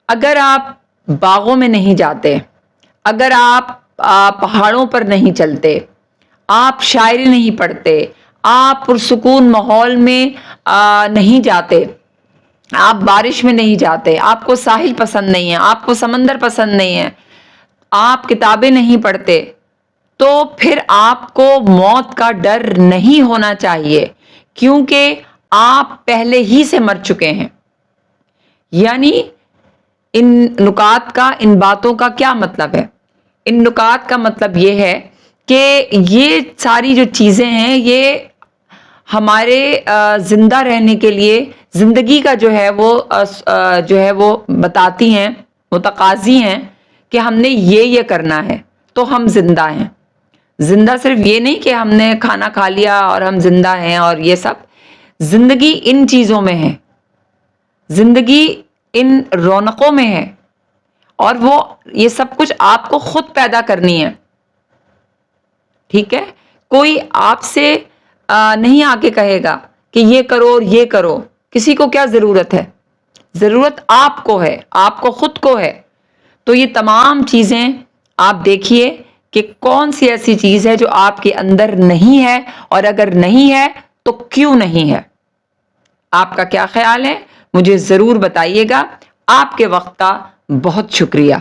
اگر آپ باغوں میں نہیں جاتے، اگر آپ پہاڑوں پر نہیں چلتے، آپ شاعری نہیں پڑھتے، آپ پرسکون ماحول میں نہیں جاتے، آپ بارش میں نہیں جاتے، آپ کو ساحل پسند نہیں ہے، آپ کو سمندر پسند نہیں ہے، آپ کتابیں نہیں پڑھتے، تو پھر آپ کو موت کا ڈر نہیں ہونا چاہیے، کیونکہ آپ پہلے ہی سے مر چکے ہیں۔ یعنی ان نکات کا، ان باتوں کا کیا مطلب ہے؟ ان نکات کا مطلب یہ ہے کہ یہ ساری جو چیزیں ہیں یہ ہمارے زندہ رہنے کے لیے، زندگی کا جو ہے وہ بتاتی ہیں، متقاضی ہیں کہ ہم نے یہ کرنا ہے تو ہم زندہ ہیں۔ زندہ صرف یہ نہیں کہ ہم نے کھانا کھا لیا اور ہم زندہ ہیں اور یہ سب، زندگی ان چیزوں میں ہے، زندگی ان رونقوں میں ہے، اور وہ یہ سب کچھ آپ کو خود پیدا کرنی ہے۔ ٹھیک ہے؟ کوئی آپ سے نہیں آ کے کہے گا کہ یہ کرو اور یہ کرو، کسی کو کیا ضرورت ہے؟ ضرورت آپ کو ہے، آپ کو خود کو ہے۔ تو یہ تمام چیزیں آپ دیکھیے کہ کون سی ایسی چیز ہے جو آپ کے اندر نہیں ہے، اور اگر نہیں ہے تو کیوں نہیں ہے؟ آپ کا کیا خیال ہے؟ مجھے ضرور بتائیے گا۔ آپ کے وقت کا بہت شکریہ۔